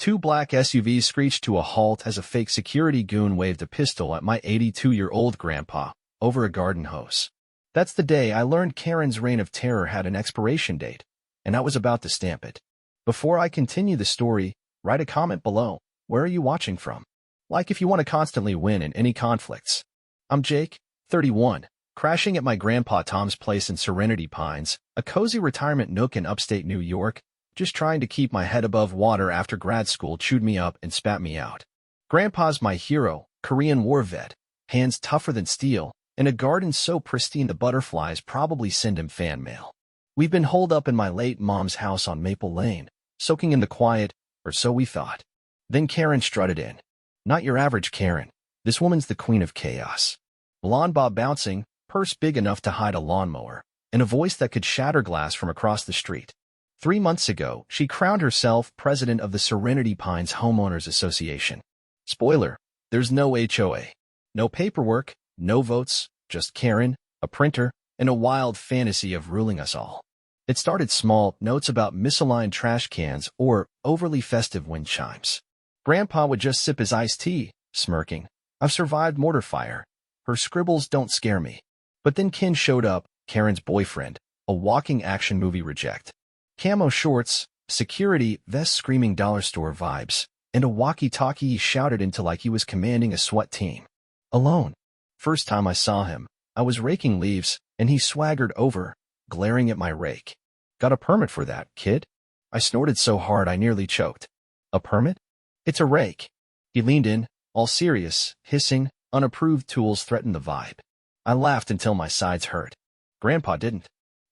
Two black SUVs screeched to a halt as a fake security goon waved a pistol at my 82-year-old grandpa over a garden hose. That's the day I learned Karen's reign of terror had an expiration date, and I was about to stamp it. Before I continue the story, write a comment below. Where are you watching from? Like if you want to constantly win in any conflicts. I'm Jake, 31, crashing at my grandpa Tom's place in Serenity Pines, a cozy retirement nook in upstate New York, just trying to keep my head above water after grad school chewed me up and spat me out. Grandpa's my hero, Korean War vet, hands tougher than steel, and a garden so pristine the butterflies probably send him fan mail. We've been holed up in my late mom's house on Maple Lane, soaking in the quiet, or so we thought. Then Karen strutted in. Not your average Karen. This woman's the queen of chaos. Blonde bob bouncing, purse big enough to hide a lawnmower, and a voice that could shatter glass from across the street. 3 months ago, she crowned herself president of the Serenity Pines Homeowners Association. Spoiler, there's no HOA. No paperwork, no votes, just Karen, a printer, and a wild fantasy of ruling us all. It started small, notes about misaligned trash cans or overly festive wind chimes. Grandpa would just sip his iced tea, smirking. I've survived mortar fire. Her scribbles don't scare me. But then Ken showed up, Karen's boyfriend, a walking action movie reject. Camo shorts, security vest screaming dollar store vibes, and a walkie-talkie he shouted into like he was commanding a SWAT team. Alone. First time I saw him, I was raking leaves, and he swaggered over, glaring at my rake. Got a permit for that, kid? I snorted so hard I nearly choked. A permit? It's a rake. He leaned in, all serious, hissing, unapproved tools threatened the vibe. I laughed until my sides hurt. Grandpa didn't.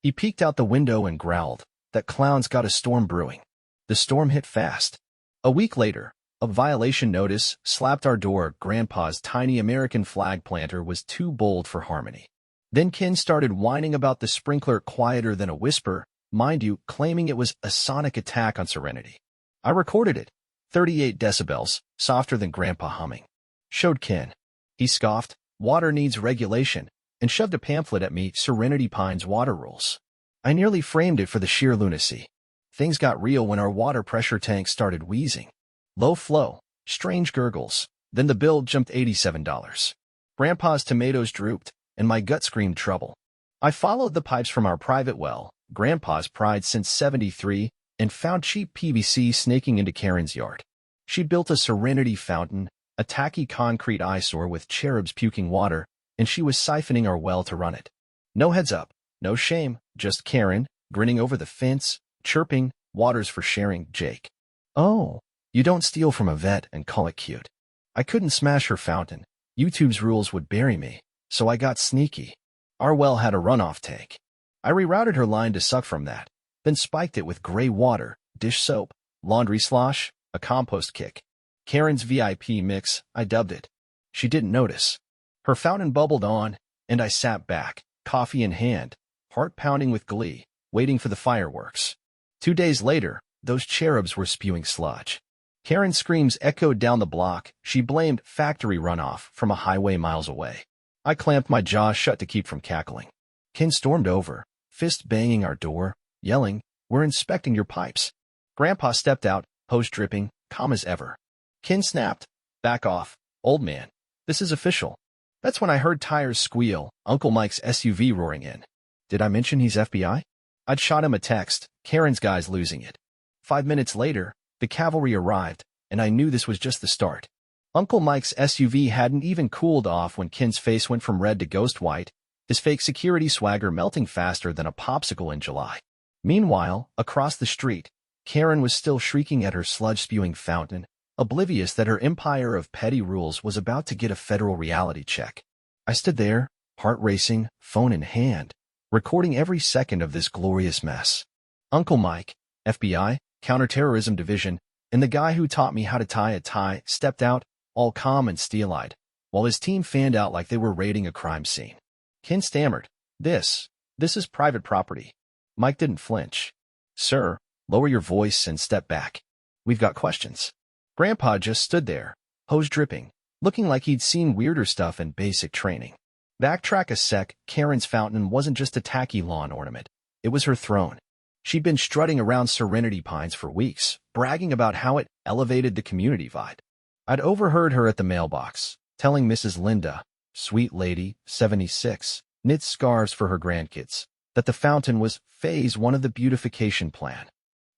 He peeked out the window and growled, that clown's got a storm brewing. The storm hit fast. A week later, a violation notice slapped our door. Grandpa's tiny American flag planter was too bold for harmony. Then Ken started whining about the sprinkler quieter than a whisper, mind you, claiming it was a sonic attack on Serenity. I recorded it. 38 decibels, softer than Grandpa humming. Showed Ken. He scoffed, water needs regulation, and shoved a pamphlet at me, Serenity Pines water rules. I nearly framed it for the sheer lunacy. Things got real when our water pressure tank started wheezing. Low flow, strange gurgles, then the bill jumped $87. Grandpa's tomatoes drooped, and my gut screamed trouble. I followed the pipes from our private well, Grandpa's pride since '73, and found cheap PVC snaking into Karen's yard. She'd built a Serenity fountain, a tacky concrete eyesore with cherubs puking water, and she was siphoning our well to run it. No heads up, no shame, just Karen, grinning over the fence, chirping, water's for sharing, Jake. Oh, you don't steal from a vet and call it cute. I couldn't smash her fountain. YouTube's rules would bury me, so I got sneaky. Our well had a runoff tank. I rerouted her line to suck from that, then spiked it with gray water, dish soap, laundry slosh, a compost kick. Karen's VIP mix, I dubbed it. She didn't notice. Her fountain bubbled on, and I sat back, coffee in hand, heart pounding with glee, waiting for the fireworks. 2 days later, those cherubs were spewing sludge. Karen's screams echoed down the block. She blamed factory runoff from a highway miles away. I clamped my jaw shut to keep from cackling. Ken stormed over, fist banging our door, yelling, "We're inspecting your pipes." Grandpa stepped out, hose dripping, calm as ever. Ken snapped, "Back off, old man. This is official." That's when I heard tires squeal, Uncle Mike's SUV roaring in. Did I mention he's FBI? I'd shot him a text, Karen's guy's losing it. 5 minutes later, the cavalry arrived, and I knew this was just the start. Uncle Mike's SUV hadn't even cooled off when Ken's face went from red to ghost white, his fake security swagger melting faster than a popsicle in July. Meanwhile, across the street, Karen was still shrieking at her sludge-spewing fountain, oblivious that her empire of petty rules was about to get a federal reality check. I stood there, heart racing, phone in hand, recording every second of this glorious mess. Uncle Mike, FBI, Counterterrorism Division, and the guy who taught me how to tie a tie stepped out, all calm and steel-eyed, while his team fanned out like they were raiding a crime scene. Ken stammered, This is private property." Mike didn't flinch. "Sir, lower your voice and step back. We've got questions." Grandpa just stood there, hose dripping, looking like he'd seen weirder stuff in basic training. Backtrack a sec, Karen's fountain wasn't just a tacky lawn ornament. It was her throne. She'd been strutting around Serenity Pines for weeks, bragging about how it elevated the community vibe. I'd overheard her at the mailbox, telling Mrs. Linda, sweet lady, 76, knits scarves for her grandkids, that the fountain was phase one of the beautification plan.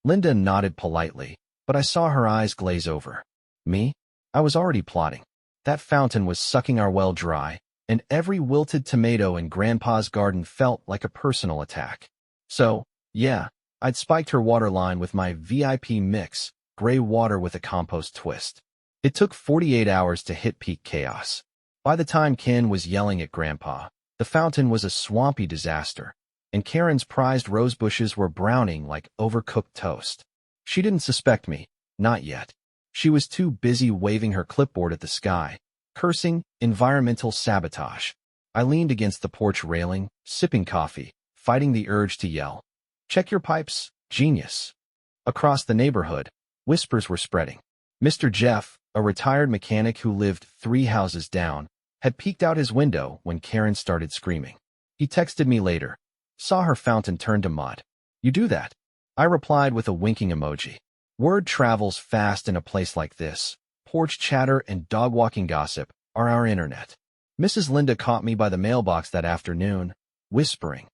Linda nodded politely, but I saw her eyes glaze over. Me? I was already plotting. That fountain was sucking our well dry, and every wilted tomato in Grandpa's garden felt like a personal attack. So, yeah, I'd spiked her water line with my VIP mix, gray water with a compost twist. It took 48 hours to hit peak chaos. By the time Ken was yelling at Grandpa, the fountain was a swampy disaster, and Karen's prized rose bushes were browning like overcooked toast. She didn't suspect me, not yet. She was too busy waving her clipboard at the sky, cursing environmental sabotage. I leaned against the porch railing, sipping coffee, fighting the urge to yell, "Check your pipes, genius." Across the neighborhood, whispers were spreading. Mr. Jeff, a retired mechanic who lived 3 houses down, had peeked out his window when Karen started screaming. He texted me later. Saw her fountain turn to mud. You do that? I replied with a winking emoji. Word travels fast in a place like this. Porch chatter and dog-walking gossip are our internet. Mrs. Linda caught me by the mailbox that afternoon, whispering,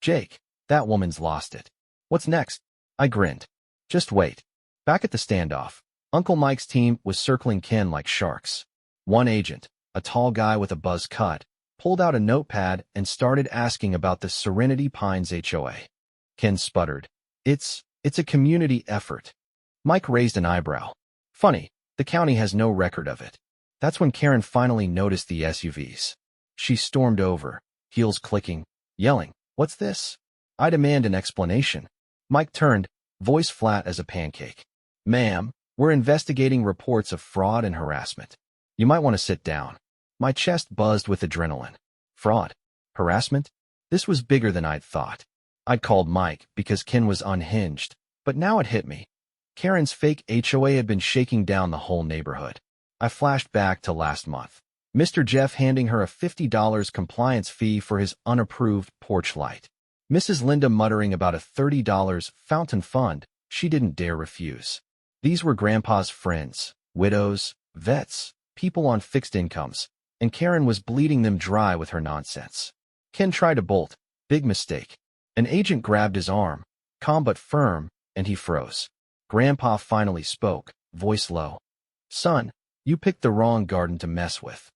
"Jake, that woman's lost it. What's next?" I grinned. Just wait. Back at the standoff, Uncle Mike's team was circling Ken like sharks. One agent, a tall guy with a buzz cut, pulled out a notepad and started asking about the Serenity Pines HOA. Ken sputtered. It's a community effort." Mike raised an eyebrow. "Funny, the county has no record of it." That's when Karen finally noticed the SUVs. She stormed over, heels clicking, yelling, "What's this?" I demand an explanation. Mike turned, voice flat as a pancake. "Ma'am, we're investigating reports of fraud and harassment. You might want to sit down." My chest buzzed with adrenaline. Fraud? Harassment? This was bigger than I'd thought. I'd called Mike because Ken was unhinged, but now it hit me. Karen's fake HOA had been shaking down the whole neighborhood. I flashed back to last month. Mr. Jeff handing her a $50 compliance fee for his unapproved porch light. Mrs. Linda muttering about a $30 fountain fund she didn't dare refuse. These were Grandpa's friends, widows, vets, people on fixed incomes, and Karen was bleeding them dry with her nonsense. Ken tried to bolt. Big mistake. An agent grabbed his arm, calm but firm, and he froze. Grandpa finally spoke, voice low. "Son, you picked the wrong garden to mess with."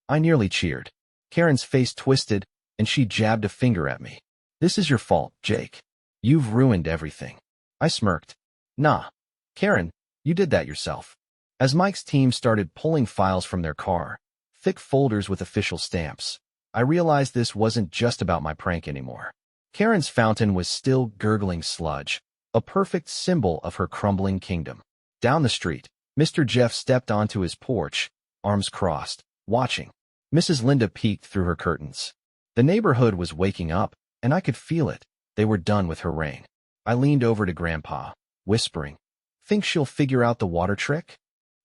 I nearly cheered. Karen's face twisted, and she jabbed a finger at me. "This is your fault, Jake. You've ruined everything." I smirked. "Nah. Karen, you did that yourself." As Mike's team started pulling files from their car, thick folders with official stamps, I realized this wasn't just about my prank anymore. Karen's fountain was still gurgling sludge, a perfect symbol of her crumbling kingdom. Down the street, Mr. Jeff stepped onto his porch, arms crossed, watching. Mrs. Linda peeked through her curtains. The neighborhood was waking up, and I could feel it. They were done with her reign. I leaned over to Grandpa, whispering, "Think she'll figure out the water trick?"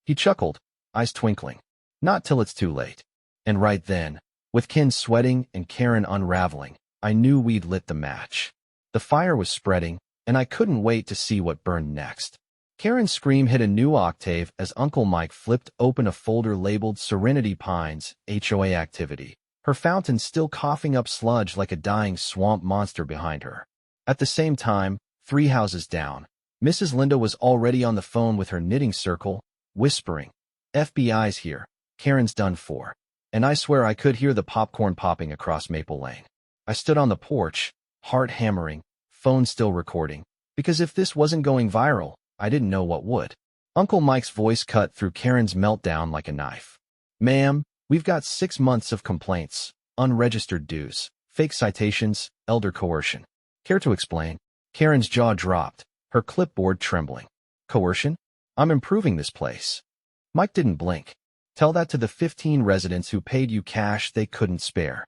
He chuckled, eyes twinkling. "Not till it's too late." And right then, with Ken sweating and Karen unraveling, I knew we'd lit the match. The fire was spreading, and I couldn't wait to see what burned next. Karen's scream hit a new octave as Uncle Mike flipped open a folder labeled Serenity Pines, HOA activity, her fountain still coughing up sludge like a dying swamp monster behind her. At the same time, 3 houses down, Mrs. Linda was already on the phone with her knitting circle, whispering, "FBI's here, Karen's done for." And I swear I could hear the popcorn popping across Maple Lane. I stood on the porch, heart hammering, phone still recording, because if this wasn't going viral, I didn't know what would. Uncle Mike's voice cut through Karen's meltdown like a knife. "Ma'am, we've got 6 months of complaints, unregistered dues, fake citations, elder coercion." Care to explain? Karen's jaw dropped, her clipboard trembling. "Coercion? I'm improving this place." Mike didn't blink. "Tell that to the 15 residents who paid you cash they couldn't spare."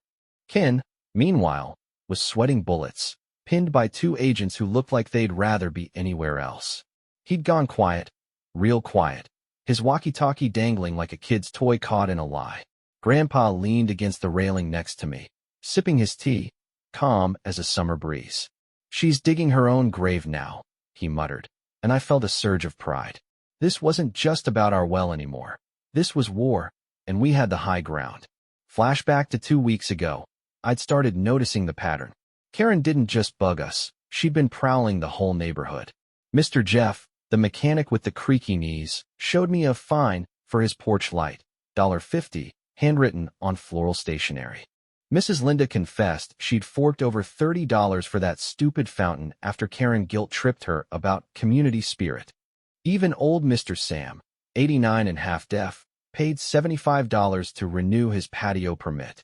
Ken, meanwhile, was sweating bullets, pinned by 2 agents who looked like they'd rather be anywhere else. He'd gone quiet, real quiet, his walkie-talkie dangling like a kid's toy caught in a lie. Grandpa leaned against the railing next to me, sipping his tea, calm as a summer breeze. She's digging her own grave now, he muttered, and I felt a surge of pride. This wasn't just about our well anymore. This was war, and we had the high ground. Flashback to 2 weeks ago. I'd started noticing the pattern. Karen didn't just bug us, she'd been prowling the whole neighborhood. Mr. Jeff, the mechanic with the creaky knees, showed me a fine for his porch light, $50, handwritten on floral stationery. Mrs. Linda confessed she'd forked over $30 for that stupid fountain after Karen guilt-tripped her about community spirit. Even old Mr. Sam, 89 and half deaf, paid $75 to renew his patio permit.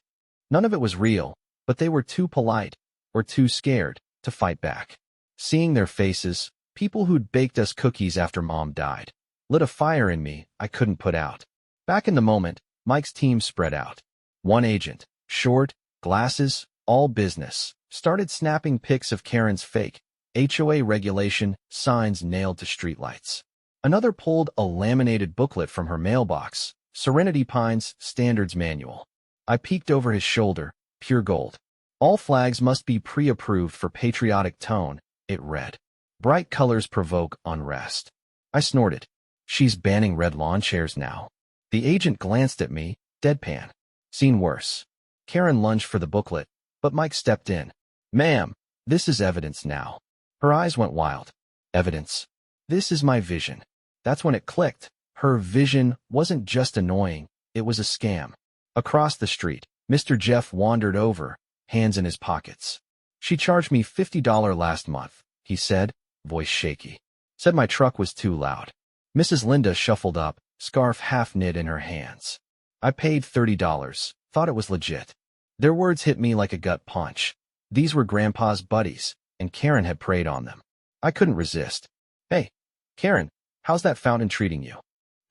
None of it was real, but they were too polite, or too scared, to fight back. Seeing their faces, people who'd baked us cookies after Mom died, lit a fire in me I couldn't put out. Back in the moment, Mike's team spread out. One agent, short, glasses, all business, started snapping pics of Karen's fake HOA regulation signs nailed to streetlights. Another pulled a laminated booklet from her mailbox, Serenity Pines Standards Manual. I peeked over his shoulder, pure gold. All flags must be pre-approved for patriotic tone, it read. Bright colors provoke unrest. I snorted. She's banning red lawn chairs now. The agent glanced at me, deadpan. Seen worse. Karen lunged for the booklet, but Mike stepped in. Ma'am, this is evidence now. Her eyes went wild. Evidence. This is my vision. That's when it clicked. Her vision wasn't just annoying, it was a scam. Across the street, Mr. Jeff wandered over, hands in his pockets. She charged me $50 last month, he said, voice shaky. Said my truck was too loud. Mrs. Linda shuffled up, scarf half knit in her hands. I paid $30, thought it was legit. Their words hit me like a gut punch. These were Grandpa's buddies, and Karen had preyed on them. I couldn't resist. Hey, Karen, how's that fountain treating you?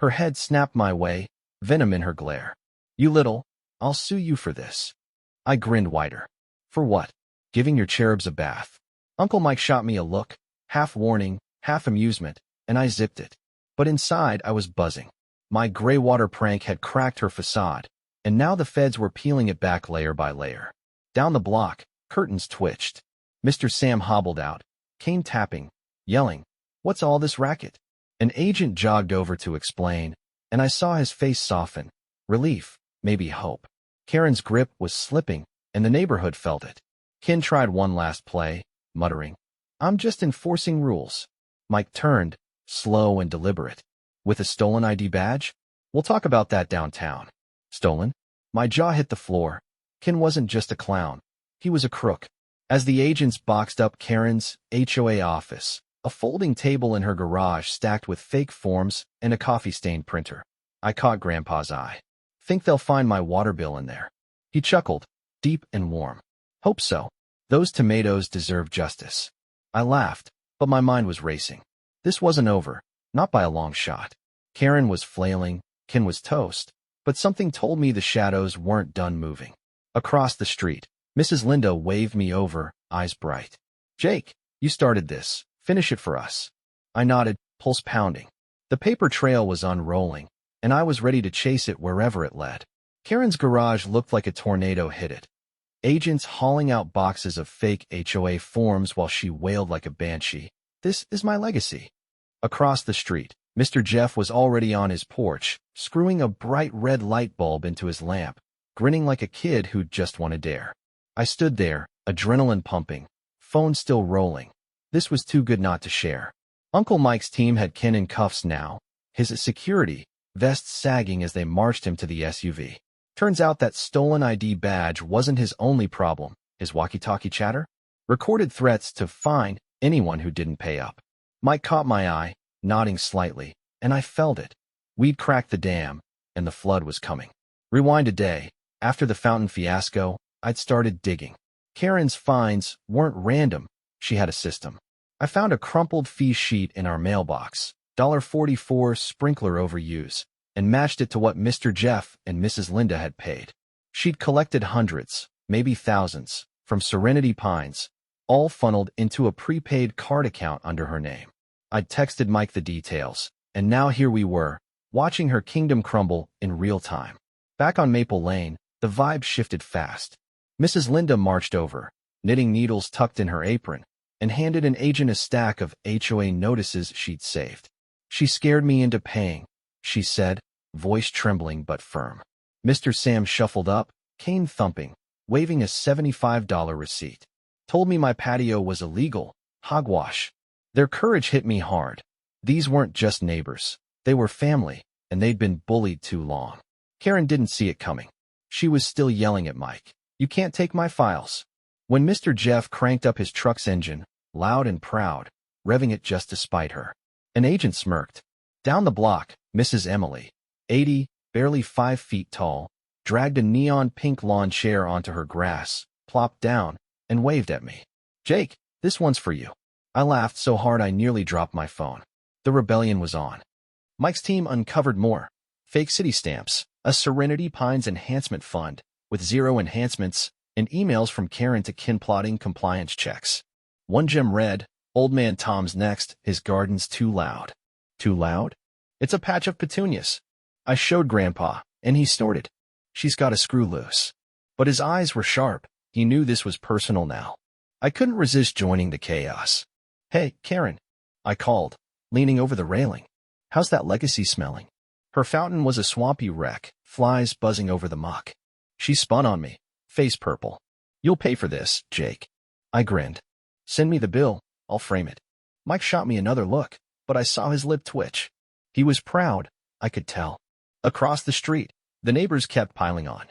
Her head snapped my way, venom in her glare. You little, I'll sue you for this. I grinned wider. For what? Giving your cherubs a bath. Uncle Mike shot me a look, half warning, half amusement, and I zipped it. But inside I was buzzing. My gray water prank had cracked her facade, and now the feds were peeling it back layer by layer. Down the block, curtains twitched. Mr. Sam hobbled out, cane tapping, yelling, "What's all this racket?" An agent jogged over to explain, and I saw his face soften. Relief, maybe hope. Karen's grip was slipping, and the neighborhood felt it. Ken tried one last play, muttering, "I'm just enforcing rules." Mike turned, slow and deliberate. With a stolen ID badge? We'll talk about that downtown. Stolen? My jaw hit the floor. Ken wasn't just a clown. He was a crook. As the agents boxed up Karen's HOA office, a folding table in her garage stacked with fake forms and a coffee-stained printer, I caught Grandpa's eye. Think they'll find my water bill in there. He chuckled, deep and warm. Hope so. Those tomatoes deserve justice. I laughed, but my mind was racing. This wasn't over, not by a long shot. Karen was flailing, Ken was toast, but something told me the shadows weren't done moving. Across the street, Mrs. Linda waved me over, eyes bright. Jake, you started this. Finish it for us. I nodded, pulse pounding. The paper trail was unrolling, and I was ready to chase it wherever it led. Karen's garage looked like a tornado hit it. Agents hauling out boxes of fake HOA forms while she wailed like a banshee. This is my legacy. Across the street, Mr. Jeff was already on his porch, screwing a bright red light bulb into his lamp, grinning like a kid who'd just won a dare. I stood there, adrenaline pumping, phone still rolling. This was too good not to share. Uncle Mike's team had Ken in cuffs now, his security, vests sagging as they marched him to the SUV. Turns out that stolen ID badge wasn't his only problem. His walkie-talkie chatter? Recorded threats to fine anyone who didn't pay up. Mike caught my eye, nodding slightly, and I felt it. We'd cracked the dam, and the flood was coming. Rewind a day. After the fountain fiasco, I'd started digging. Karen's fines weren't random. She had a system. I found a crumpled fee sheet in our mailbox, $44 sprinkler overuse, and matched it to what Mr. Jeff and Mrs. Linda had paid. She'd collected hundreds, maybe thousands, from Serenity Pines, all funneled into a prepaid card account under her name. I'd texted Mike the details, and now here we were, watching her kingdom crumble in real time. Back on Maple Lane, the vibe shifted fast. Mrs. Linda marched over, knitting needles tucked in her apron, and handed an agent a stack of HOA notices she'd saved. She scared me into paying, she said, voice trembling but firm. Mr. Sam shuffled up, cane thumping, waving a $75 receipt. Told me my patio was illegal. Hogwash. Their courage hit me hard. These weren't just neighbors. They were family, and they'd been bullied too long. Karen didn't see it coming. She was still yelling at Mike. You can't take my files. When Mr. Jeff cranked up his truck's engine, loud and proud, revving it just to spite her. An agent smirked. Down the block, Mrs. Emily, 80, barely 5 feet tall, dragged a neon pink lawn chair onto her grass, plopped down, and waved at me. Jake, this one's for you. I laughed so hard I nearly dropped my phone. The rebellion was on. Mike's team uncovered more. Fake city stamps, a Serenity Pines enhancement fund, with 0 enhancements, and emails from Karen to Kin plotting compliance checks. One gem read, Old Man Tom's next, his garden's too loud. Too loud? It's a patch of petunias. I showed Grandpa, and he snorted. She's got a screw loose. But his eyes were sharp. He knew this was personal now. I couldn't resist joining the chaos. Hey, Karen, I called, leaning over the railing. How's that legacy smelling? Her fountain was a swampy wreck, flies buzzing over the muck. She spun on me, face purple. You'll pay for this, Jake. I grinned. Send me the bill, I'll frame it. Mike shot me another look, but I saw his lip twitch. He was proud, I could tell. Across the street, the neighbors kept piling on.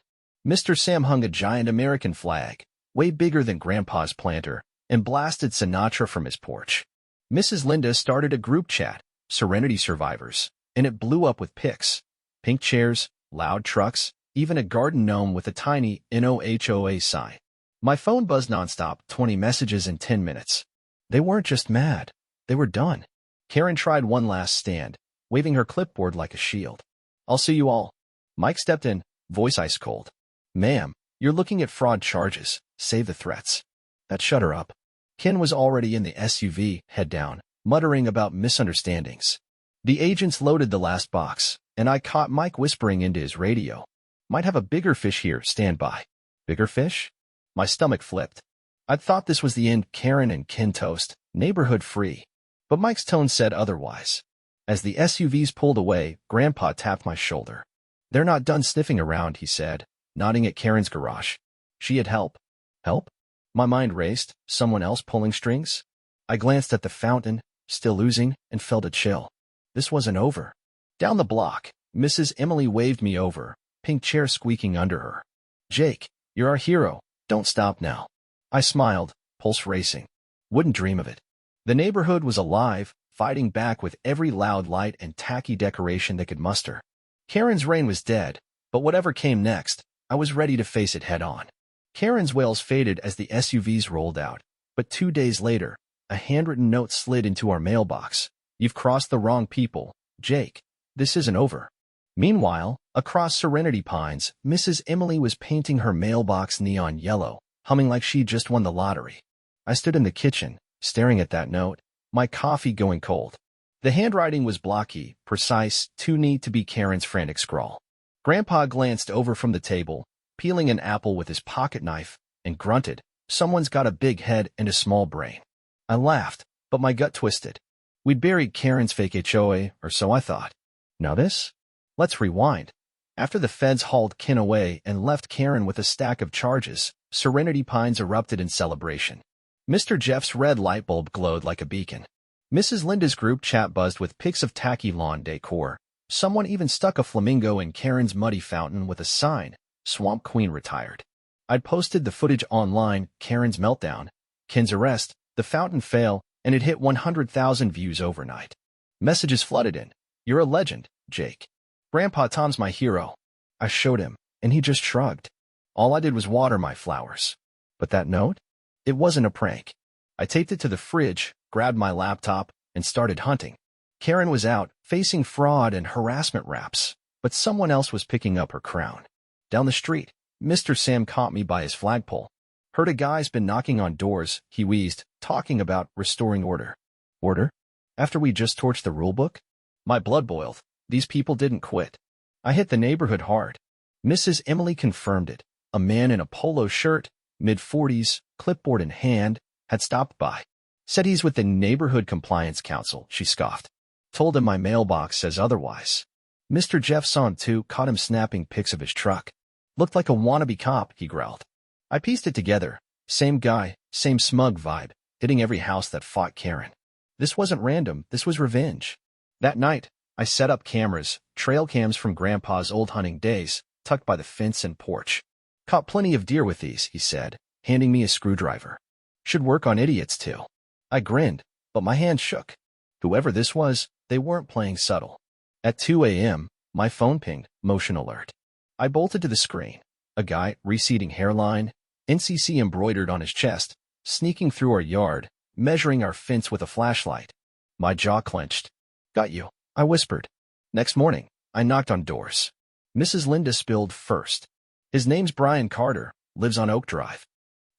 Mr. Sam hung a giant American flag, way bigger than Grandpa's planter, and blasted Sinatra from his porch. Mrs. Linda started a group chat, Serenity Survivors, and it blew up with pics. Pink chairs, loud trucks, even a garden gnome with a tiny NOHOA sign. My phone buzzed nonstop, 20 messages in 10 minutes. They weren't just mad. They were done. Karen tried one last stand, waving her clipboard like a shield. I'll see you all. Mike stepped in, voice ice cold. Ma'am, you're looking at fraud charges. Save the threats. That shut her up. Ken was already in the SUV, head down, muttering about misunderstandings. The agents loaded the last box, and I caught Mike whispering into his radio. Might have a bigger fish here, stand by. Bigger fish? My stomach flipped. I'd thought this was the end, Karen and Ken toast, neighborhood free. But Mike's tone said otherwise. As the SUVs pulled away, Grandpa tapped my shoulder. They're not done sniffing around, he said, nodding at Karen's garage. She had help. Help? My mind raced, someone else pulling strings? I glanced at the fountain, still oozing, and felt a chill. This wasn't over. Down the block, Mrs. Emily waved me over, pink chair squeaking under her. Jake, you're our hero. Don't stop now. I smiled, pulse racing. Wouldn't dream of it. The neighborhood was alive, fighting back with every loud light and tacky decoration they could muster. Karen's reign was dead, but whatever came next, I was ready to face it head on. Karen's wails faded as the SUVs rolled out, but 2 days later, a handwritten note slid into our mailbox. You've crossed the wrong people, Jake. This isn't over. Meanwhile, across Serenity Pines, Mrs. Emily was painting her mailbox neon yellow, humming like she'd just won the lottery. I stood in the kitchen, staring at that note, my coffee going cold. The handwriting was blocky, precise, too neat to be Karen's frantic scrawl. Grandpa glanced over from the table, peeling an apple with his pocket knife, and grunted, someone's got a big head and a small brain. I laughed, but my gut twisted. We'd buried Karen's fake HOA, or so I thought. Now this? Let's rewind. After the feds hauled Ken away and left Karen with a stack of charges, Serenity Pines erupted in celebration. Mr. Jeff's red light bulb glowed like a beacon. Mrs. Linda's group chat buzzed with pics of tacky lawn decor. Someone even stuck a flamingo in Karen's muddy fountain with a sign, Swamp Queen retired. I'd posted the footage online, Karen's meltdown, Ken's arrest, the fountain fail, and it hit 100,000 views overnight. Messages flooded in. You're a legend, Jake. Grandpa Tom's my hero. I showed him, and he just shrugged. All I did was water my flowers. But that note? It wasn't a prank. I taped it to the fridge, grabbed my laptop, and started hunting. Karen was out, facing fraud and harassment raps, but someone else was picking up her crown. Down the street, Mr. Sam caught me by his flagpole. Heard a guy's been knocking on doors, he wheezed, talking about restoring order. Order? After we just torched the rulebook? My blood boiled. These people didn't quit. I hit the neighborhood hard. Mrs. Emily confirmed it. A man in a polo shirt, mid-40s, clipboard in hand, had stopped by. Said he's with the Neighborhood Compliance Council, she scoffed. Told him my mailbox says otherwise. Mr. Jeff saw him too, caught him snapping pics of his truck. Looked like a wannabe cop, he growled. I pieced it together. Same guy, same smug vibe, hitting every house that fought Karen. This wasn't random, this was revenge. That night, I set up cameras, trail cams from Grandpa's old hunting days, tucked by the fence and porch. Caught plenty of deer with these, he said, handing me a screwdriver. Should work on idiots too. I grinned, but my hand shook. Whoever this was, they weren't playing subtle. At 2 a.m., my phone pinged, motion alert. I bolted to the screen. A guy, receding hairline, NCC embroidered on his chest, sneaking through our yard, measuring our fence with a flashlight. My jaw clenched. Got you, I whispered. Next morning, I knocked on doors. Mrs. Linda spilled first. His name's Brian Carter, lives on Oak Drive.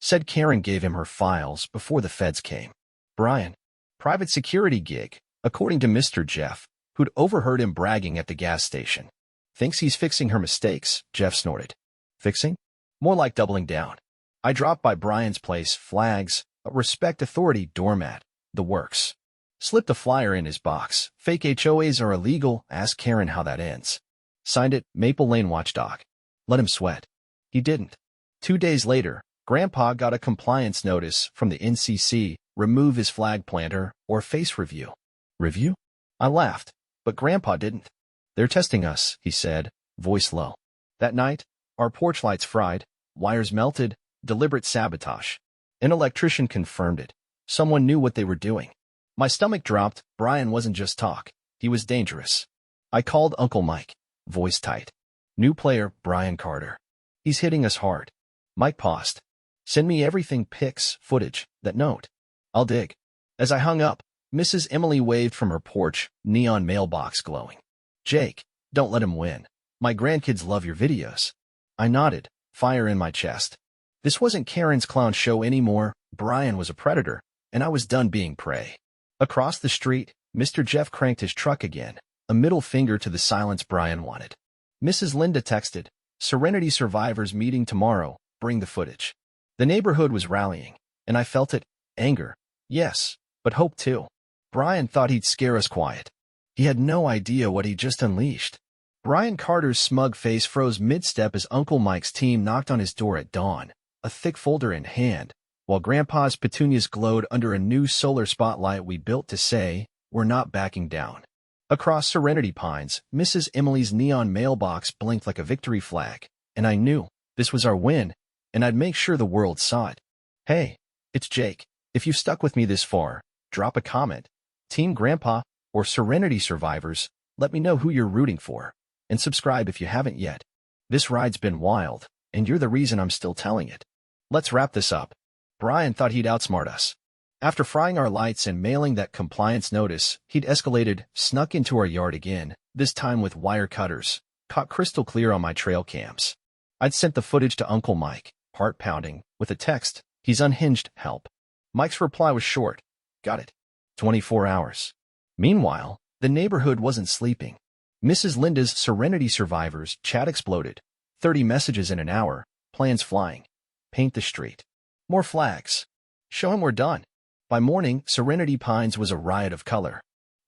Said Karen gave him her files before the feds came. Brian, private security gig, according to Mr. Jeff, who'd overheard him bragging at the gas station. Thinks he's fixing her mistakes, Jeff snorted. Fixing? More like doubling down. I dropped by Brian's place, flags, a respect authority doormat, the works. Slipped a flyer in his box. Fake HOAs are illegal. Ask Karen how that ends. Signed it, Maple Lane Watchdog. Let him sweat. He didn't. 2 days later, Grandpa got a compliance notice from the NCC, remove his flag planter or face review. Review? I laughed, but Grandpa didn't. They're testing us, he said, voice low. That night, our porch lights fried, wires melted, deliberate sabotage. An electrician confirmed it. Someone knew what they were doing. My stomach dropped. Brian wasn't just talk. He was dangerous. I called Uncle Mike, voice tight. New player, Brian Carter. He's hitting us hard. Mike paused. Send me everything, pics, footage, that note. I'll dig. As I hung up, Mrs. Emily waved from her porch, neon mailbox glowing. Jake, don't let him win. My grandkids love your videos. I nodded, fire in my chest. This wasn't Karen's clown show anymore. Brian was a predator, and I was done being prey. Across the street, Mr. Jeff cranked his truck again, a middle finger to the silence Brian wanted. Mrs. Linda texted, Serenity survivors meeting tomorrow, bring the footage. The neighborhood was rallying, and I felt it. Anger, yes, but hope too. Brian thought he'd scare us quiet. He had no idea what he'd just unleashed. Brian Carter's smug face froze mid-step as Uncle Mike's team knocked on his door at dawn, a thick folder in hand, while Grandpa's petunias glowed under a new solar spotlight we built to say, we're not backing down. Across Serenity Pines, Mrs. Emily's neon mailbox blinked like a victory flag, and I knew this was our win, and I'd make sure the world saw it. Hey, it's Jake. If you've stuck with me this far, drop a comment. Team Grandpa or Serenity survivors, let me know who you're rooting for, and subscribe if you haven't yet. This ride's been wild, and you're the reason I'm still telling it. Let's wrap this up. Brian thought he'd outsmart us. After frying our lights and mailing that compliance notice, he'd escalated, snuck into our yard again, this time with wire cutters, caught crystal clear on my trail cams. I'd sent the footage to Uncle Mike, heart pounding, with a text, he's unhinged, help. Mike's reply was short, got it. 24 hours. Meanwhile, the neighborhood wasn't sleeping. Mrs. Linda's Serenity survivors chat exploded. 30 messages in an hour, plans flying. Paint the street. More flags. Show him we're done. By morning, Serenity Pines was a riot of color.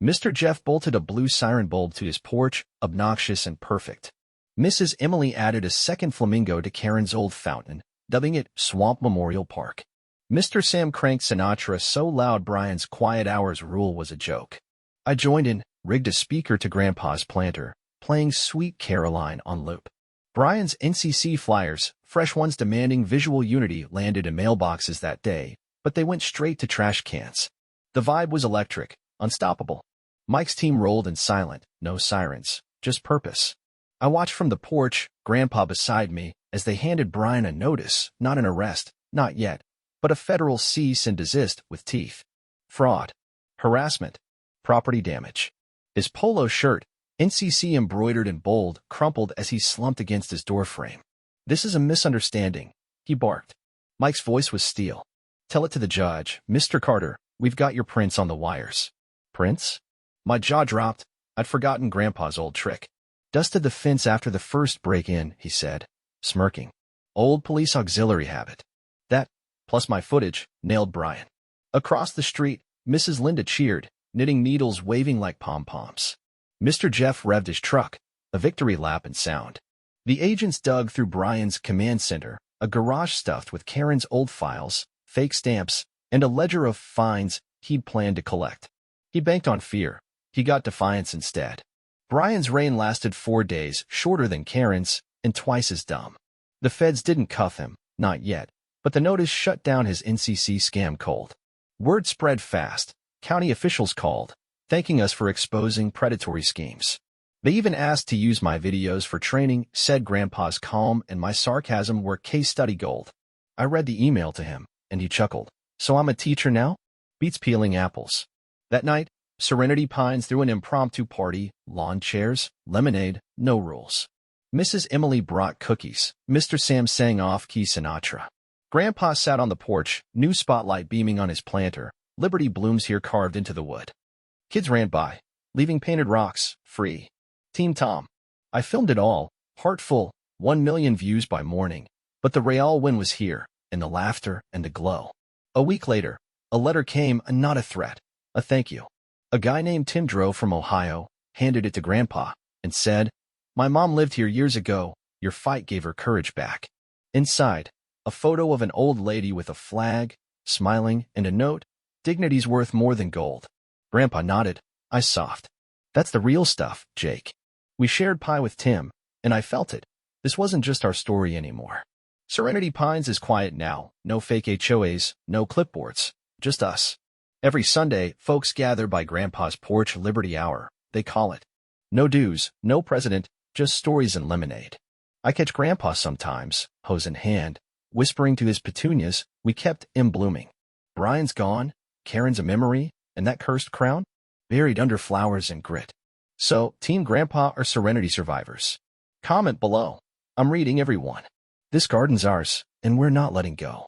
Mr. Jeff bolted a blue siren bulb to his porch, obnoxious and perfect. Mrs. Emily added a second flamingo to Karen's old fountain, dubbing it Swamp Memorial Park. Mr. Sam cranked Sinatra so loud Brian's quiet hours rule was a joke. I joined in, rigged a speaker to Grandpa's planter, playing Sweet Caroline on loop. Brian's NCC flyers, fresh ones demanding visual unity, landed in mailboxes that day, but they went straight to trash cans. The vibe was electric, unstoppable. Mike's team rolled in silent, no sirens, just purpose. I watched from the porch, Grandpa beside me, as they handed Brian a notice, not an arrest, not yet, but a federal cease and desist with teeth. Fraud. Harassment. Property damage. His polo shirt, NCC embroidered in bold, crumpled as he slumped against his doorframe. This is a misunderstanding, he barked. Mike's voice was steel. Tell it to the judge, Mr. Carter, we've got your prints on the wires. Prints? My jaw dropped. I'd forgotten Grandpa's old trick. Dusted the fence after the first break-in, he said, smirking. Old police auxiliary habit. That, plus my footage, nailed Brian. Across the street, Mrs. Linda cheered, knitting needles waving like pom-poms. Mr. Jeff revved his truck, a victory lap and sound. The agents dug through Brian's command center, a garage stuffed with Karen's old files, fake stamps, and a ledger of fines he'd planned to collect. He banked on fear. He got defiance instead. Brian's reign lasted 4 days, shorter than Karen's, and twice as dumb. The feds didn't cuff him, not yet, but the notice shut down his NCC scam cold. Word spread fast. County officials called, thanking us for exposing predatory schemes. They even asked to use my videos for training, said Grandpa's calm and my sarcasm were case study gold. I read the email to him, and he chuckled. So I'm a teacher now? Beats peeling apples. That night, Serenity Pines threw an impromptu party, lawn chairs, lemonade, no rules. Mrs. Emily brought cookies. Mr. Sam sang off-key Sinatra. Grandpa sat on the porch, new spotlight beaming on his planter, Liberty blooms here carved into the wood. Kids ran by, leaving painted rocks, free. Team Tom. I filmed it all, heartful, 1 million views by morning, but the real win was here, in the laughter and the glow. A week later, a letter came, not a threat, a thank you. A guy named Tim drove from Ohio, handed it to Grandpa, and said, "My mom lived here years ago, your fight gave her courage back." Inside, a photo of an old lady with a flag, smiling, and a note, "Dignity's worth more than gold." Grandpa nodded. I soft. "That's the real stuff, Jake." We shared pie with Tim, and I felt it. This wasn't just our story anymore. Serenity Pines is quiet now, no fake HOAs, no clipboards, just us. Every Sunday, folks gather by Grandpa's porch Liberty Hour, they call it. No dues, no president, just stories and lemonade. I catch Grandpa sometimes, hose in hand, whispering to his petunias, we kept him blooming. Brian's gone, Karen's a memory, and that cursed crown? Buried under flowers and grit. So, Team Grandpa or Serenity survivors? Comment below. I'm reading everyone. This garden's ours, and we're not letting go.